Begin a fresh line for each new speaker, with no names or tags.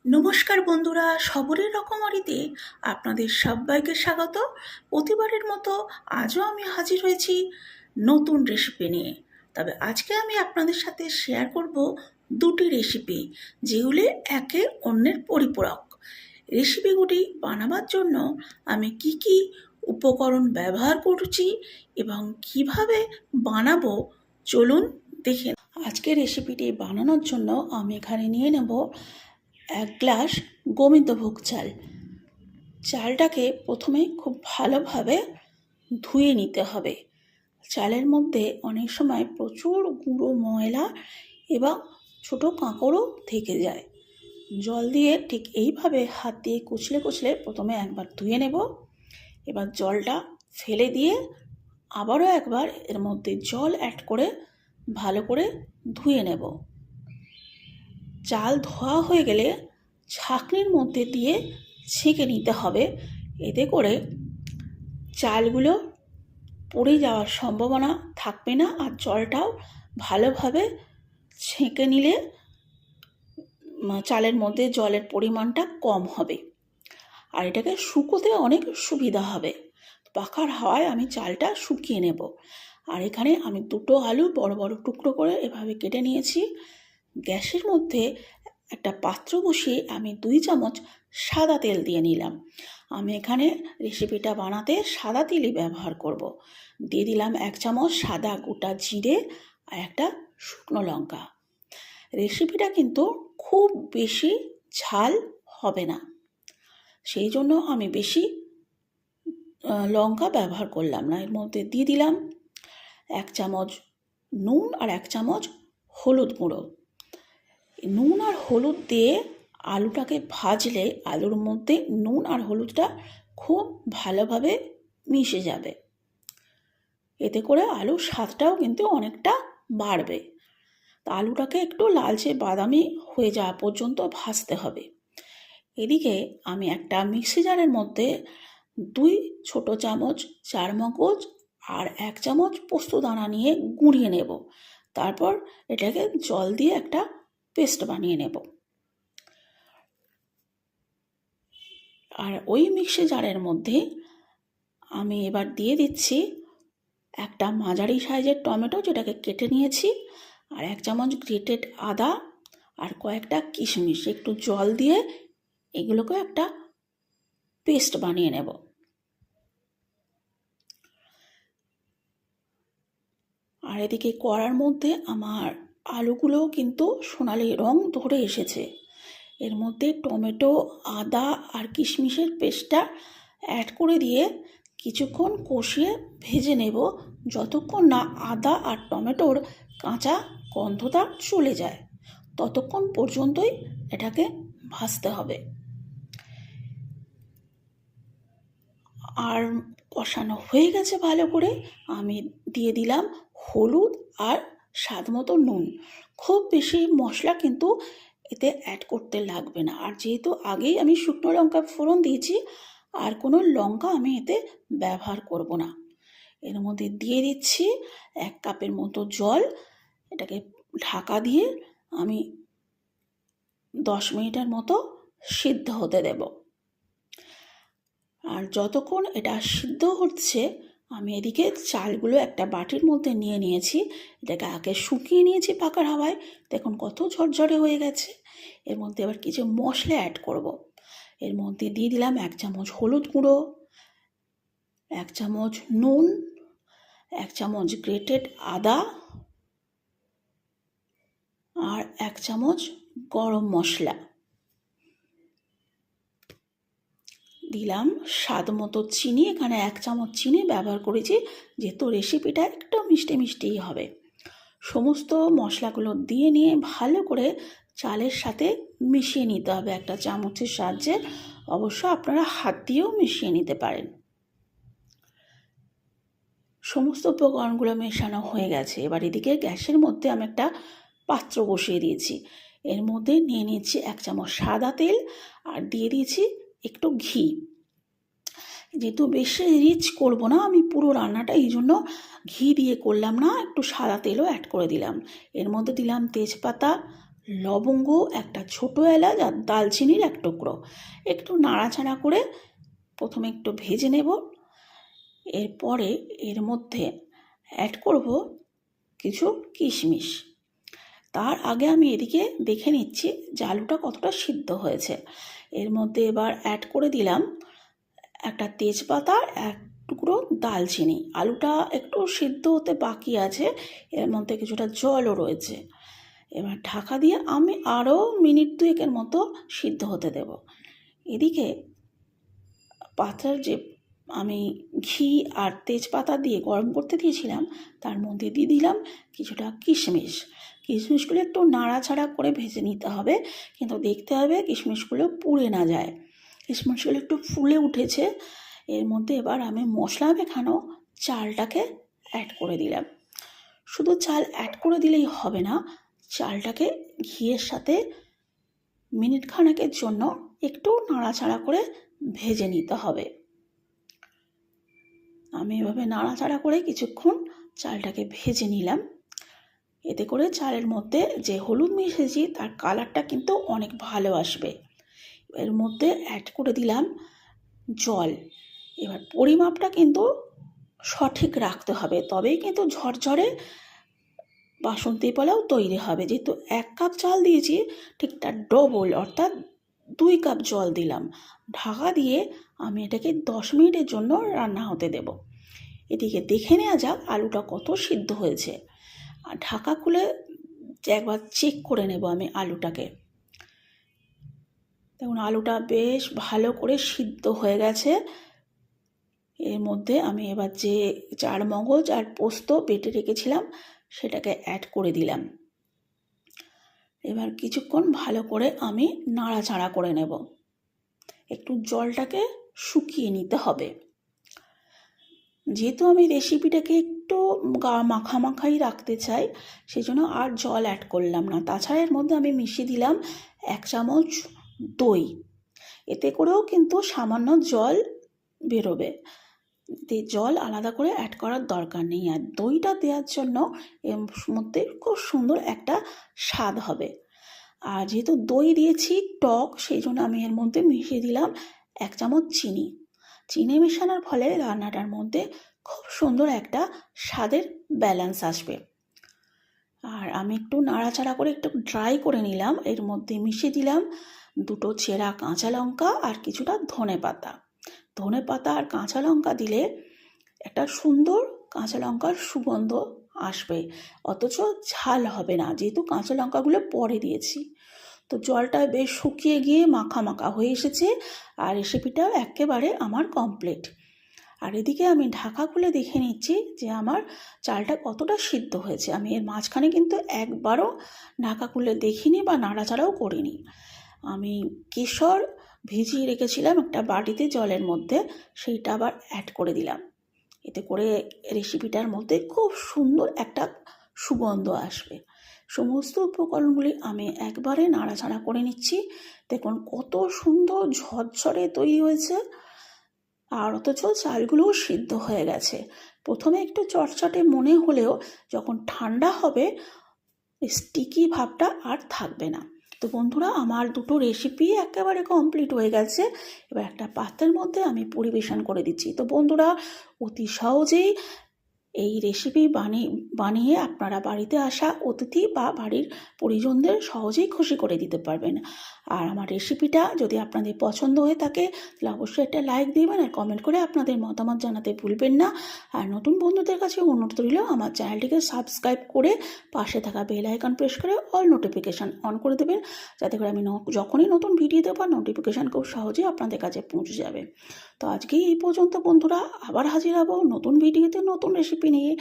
নমস্কার বন্ধুরা, সবরের রকমারিতে আপনাদের সবাইকে স্বাগত। প্রতিবারের মতো আজও আমি হাজির হয়েছি নতুন রেসিপি নিয়ে। তবে আজকে আমি আপনাদের সাথে শেয়ার করব দুটি রেসিপি, যেগুলি একে অন্যের পরিপূরক। রেসিপিগুলি বানাবার জন্য আমি কি কি উপকরণ ব্যবহার করছি এবং কিভাবে বানাবো চলুন দেখে। আজকে রেসিপিটি বানানোর জন্য আমি এখানে নিয়ে নেব 1 গ্লাস গোবিন্দভোগ চাল। চালটাকে প্রথমে খুব ভালোভাবে ধুয়ে নিতে হবে। চালের মধ্যে অনেক সময় প্রচুর গুঁড়ো ময়লা এবং ছোট কাঁকড়ও থেকে যায়। জল দিয়ে ঠিক এইভাবে হাত দিয়ে কুচলে কুচলে প্রথমে একবার ধুয়ে নেব। এবার জলটা ফেলে দিয়ে আবারও একবার এর মধ্যে জল অ্যাড করে ভালো করে ধুয়ে নেব। চাল ধোয়া হয়ে গেলে ছাঁকনির মধ্যে দিয়ে ছেঁকে নিতে হবে। এতে করে চালগুলো পড়ে যাওয়ার সম্ভাবনা থাকবে না, আর জলটাও ভালোভাবে ছেঁকে নিলে চালের মধ্যে জলের পরিমাণটা কম হবে, আর এটাকে শুকোতে অনেক সুবিধা হবে। পাখার হাওয়ায় আমি চালটা শুকিয়ে নেব। আর এখানে আমি 2টো আলু বড় বড় টুকরো করে এভাবে কেটে নিয়েছি। গ্যাসের মধ্যে একটা পাত্র বসিয়ে আমি 2 চামচ সাদা তেল দিয়ে নিলাম। আমি এখানে রেসিপিটা বানাতে সাদা তেলই ব্যবহার করব। দিয়ে দিলাম 1 চামচ সাদা গোটা জিরে আর একটা শুকনো লঙ্কা। রেসিপিটা কিন্তু খুব বেশি ঝাল হবে না, সেই জন্য আমি বেশি লঙ্কা ব্যবহার করলাম না। এর মধ্যে দিয়ে দিলাম 1 চামচ নুন আর 1 চামচ হলুদ গুঁড়ো। নুন আর হলুদ দিয়ে আলুটাকে ভাজলে আলুর মধ্যে নুন আর হলুদটা খুব ভালোভাবে মিশে যাবে। এতে করে আলুর স্বাদটাও কিন্তু অনেকটা বাড়বে। তা আলুটাকে একটু লালচে বাদামি হয়ে যাওয়া পর্যন্ত ভাজতে হবে। এদিকে আমি একটা মিক্সি জারের মধ্যে 2 ছোট চামচ চারমগজ আর 1 চামচ পোস্তদানা নিয়ে গুঁড়িয়ে নেব। তারপর এটাকে জল দিয়ে একটা পেস্ট বানিয়ে নেব। আর ওই মিক্সি জারের মধ্যে আমি এবার দিয়ে দিচ্ছি একটা মাঝারি সাইজের টমেটো, যেটাকে কেটে নিয়েছি, আর 1 চামচ গ্রেটেড আদা আর কয়েকটা কিশমিশ। একটু জল দিয়ে এগুলোকে একটা পেস্ট বানিয়ে নেব। আর এদিকে কড়ার মধ্যে আমার আলুগুলোও কিন্তু সোনালি রং ধরে এসেছে। এর মধ্যে টমেটো, আদা আর কিশমিশের পেস্টটা অ্যাড করে দিয়ে কিছুক্ষণ কষিয়ে ভেজে নেব, যতক্ষণ না আদা আর টমেটোর কাঁচা গন্ধটা চলে যায় ততক্ষণ পর্যন্তই এটাকে ভাজতে হবে। আর কষানো হয়ে গেছে ভালো করে, আমি দিয়ে দিলাম হলুদ আর স্বাদ মতো নুন। খুব বেশি মশলা কিন্তু এতে অ্যাড করতে লাগবে না। আর যেহেতু আগেই আমি শুকনো লঙ্কা ফোড়ন দিয়েছি, আর কোনো লঙ্কা আমি এতে ব্যবহার করব না। এর মধ্যে দিয়ে দিচ্ছি 1 কাপের মতো জল। এটাকে ঢাকা দিয়ে আমি 10 মিনিটের মতো সিদ্ধ হতে দেব। আর যতক্ষণ এটা সিদ্ধ হচ্ছে আমি এদিকে চালগুলো একটা বাটির মধ্যে নিয়ে নিয়েছি। এটাকে আগে শুকিয়ে নিয়েছি পাখার হাওয়ায়, দেখুন কত ঝরঝরে হয়ে গেছে। এর মধ্যে আবার কিছু মশলা অ্যাড করব। এর মধ্যে দিয়ে দিলাম 1 চামচ হলুদ গুঁড়ো, 1 চামচ নুন, 1 চামচ গ্রেটেড আদা আর 1 চামচ গরম মশলা। দিলাম স্বাদ মতো চিনি। এখানে 1 চামচ চিনি ব্যবহার করেছি, যেহেতু রেসিপিটা একটু মিষ্টি মিষ্টিই হবে। সমস্ত মশলাগুলো দিয়ে নিয়ে ভালো করে চালের সাথে মিশিয়ে নিতে হবে একটা চামচের সাহায্যে। অবশ্য আপনারা হাত দিয়েও মিশিয়ে নিতে পারেন। সমস্ত উপকরণগুলো মেশানো হয়ে গেছে। এবার এদিকে গ্যাসের মধ্যে আমি একটা পাত্র বসিয়ে দিয়েছি। এর মধ্যে নিয়ে নিচ্ছি 1 চামচ সাদা তেল আর দিয়ে দিয়েছি একটু ঘি। যেহেতু বেশি রিচ করব না আমি পুরো রান্নাটা, এই জন্য ঘি দিয়ে করলাম না, একটু সাদা তেলও অ্যাড করে দিলাম। এর মধ্যে দিলাম তেজপাতা, লবঙ্গ, একটা ছোটো এলাচ আর দালচিনির এক টুকরো। একটু নাড়াচাড়া করে প্রথমে একটু ভেজে নেব। এরপরে এর মধ্যে অ্যাড করব কিছু কিশমিশ। তার আগে আমি এদিকে দেখে নিচ্ছি যে আলুটা কতটা সিদ্ধ হয়েছে। এর মধ্যে এবার অ্যাড করে দিলাম একটা তেজপাতা, এক টুকরো দালচিনি। আলুটা একটু সিদ্ধ হতে বাকি আছে, এর মধ্যে কিছুটা জলও রয়েছে। এবার ঢাকা দিয়ে আমি আরও মিনিট 2 মতো সিদ্ধ হতে দেব। এদিকে পাত্রের যে আমি ঘি আর তেজপাতা দিয়ে গরম করতে দিয়েছিলাম তার মধ্যে দিয়ে দিলাম কিছুটা কিশমিশ। কিশমিশগুলো একটু নাড়াচাড়া করে ভেজে নিতে হবে, কিন্তু দেখতে হবে কিশমিশগুলো পুড়ে না যায়। কিশমিশগুলো একটু ফুলে উঠেছে। এর মধ্যে এবার আমি মশলা মেখানো চালটাকে অ্যাড করে দিলাম। শুধু চাল অ্যাড করে দিলেই হবে না, চালটাকে ঘিয়ের সাথে মিনিট খানেকের জন্য একটু নাড়াচাড়া করে ভেজে নিতে হবে। আমি এভাবে নাড়াচাড়া করে কিছুক্ষণ চালটাকে ভেজে নিলাম। এতে করে চালের মধ্যে যে হলুদ মিশিয়েছি তার কালারটা কিন্তু অনেক ভালো আসবে। এর মধ্যে অ্যাড করে দিলাম জল। এবার পরিমাপটা কিন্তু সঠিক রাখতে হবে, তবেই কিন্তু ঝরঝরে বাসন্তী পোলাও তৈরি হবে। যেহেতু 1 কাপ চাল দিয়েছি, ঠিক তার ডবল অর্থাৎ 2 কাপ জল দিলাম। ঢাকা দিয়ে আমি এটাকে 10 মিনিটের জন্য রান্না হতে দেব। এদিকে দেখে নেওয়া যাক আলুটা কত সিদ্ধ হয়েছে। আর ঢাকা খুলে একবার চেক করে নেব আমি আলুটাকে। দেখুন আলুটা বেশ ভালো করে সিদ্ধ হয়ে গেছে। এর মধ্যে আমি এবার যে চারমগজ আর পোস্ত বেটে রেখেছিলাম সেটাকে অ্যাড করে দিলাম। এবার কিছুক্ষণ ভালো করে আমি নাড়াচাড়া করে নেব। একটু জলটাকে শুকিয়ে নিতে হবে। যেহেতু আমি রেসিপিটাকে একটু মাখামাখাই রাখতে চাই, সেই জন্য আর জল অ্যাড করলাম না। তাছাড়া এর মধ্যে আমি মিশিয়ে দিলাম 1 চামচ দই। এতে করেও কিন্তু সামান্য জল বেরোবে, জল আলাদা করে অ্যাড করার দরকার নেই। আর দইটা দেওয়ার জন্য এর মধ্যে খুব সুন্দর একটা স্বাদ হবে। আর যেহেতু দই দিয়েছি টক, সেই জন্য আমি এর মধ্যে মিশিয়ে দিলাম 1 চামচ চিনি। চিনি মেশানোর ফলে রান্নাটার মধ্যে খুব সুন্দর একটা স্বাদের ব্যালেন্স আসবে। আর আমি একটু নাড়াচাড়া করে একটু ড্রাই করে নিলাম। এর মধ্যে মিশিয়ে দিলাম 2 চেরা কাঁচা লঙ্কা আর কিছুটা ধনেপাতা। ধনেপাতা আর কাঁচা লঙ্কা দিলে একটা সুন্দর কাঁচা লঙ্কার সুগন্ধ আসবে, অথচ ঝাল হবে না, যেহেতু কাঁচা লঙ্কাগুলো পরে দিয়েছি। তো জলটা বেশ শুকিয়ে গিয়ে মাখা মাখা হয়ে এসেছে আর রেসিপিটাও একেবারে আমার কমপ্লিট। আর এদিকে আমি ঢাকা খুলে দেখে নিচ্ছি যে আমার চালটা কতটা সিদ্ধ হয়েছে। আমি এর মাঝখানে কিন্তু একবারও ঢাকা খুলে দেখিনি বা নাড়াচাড়াও করিনি। আমি কেশর ভিজিয়ে রেখেছিলাম একটা বাটিতে জলের মধ্যে, সেইটা আবার অ্যাড করে দিলাম। এতে করে রেসিপিটার মধ্যে খুব সুন্দর একটা সুগন্ধ আসবে। সমস্ত উপকরণগুলি আমি একবারে নাড়াচাড়া করে নিচ্ছি। দেখুন কত সুন্দর ঝরঝরে তৈরি হয়েছে, আর অথচ চালগুলোও সিদ্ধ হয়ে গেছে। প্রথমে একটু চটচটে মনে হলেও যখন ঠান্ডা হবে স্টিকি ভাবটা আর থাকবে না। তো বন্ধুরা আমার 2টো রেসিপি একেবারে কমপ্লিট হয়ে গেছে। এবার একটা পাত্রের মধ্যে আমি পরিবেশন করে দিচ্ছি। তো বন্ধুরা অতি সহজেই এই রেসিপি বানিয়ে আপনারা বাড়িতে আসা অতিথি বা বাড়ির পরিজনদের সহজেই খুশি করে দিতে পারবেন। আর আমার রেসিপিটা যদি আপনাদের পছন্দ হয়ে থাকে তাহলে অবশ্যই একটা লাইক দিবেন আর কমেন্ট করে আপনাদের মতামত জানাতে ভুলবেন না। আর নতুন বন্ধুদের কাছে অনুরোধ রইল আমার চ্যানেলটিকে সাবস্ক্রাইব করে পাশে থাকা বেল আইকন প্রেস করে অল নোটিফিকেশান অন করে দেবেন, যাতে করে আমি যখনই নতুন ভিডিও দেবো নোটিফিকেশান খুব সহজেই আপনাদের কাছে পৌঁছে যাবে। তো আজকেই এই পর্যন্ত বন্ধুরা, আবার হাজির হব নতুন ভিডিওতে নতুন রেসিপি নিয়ে।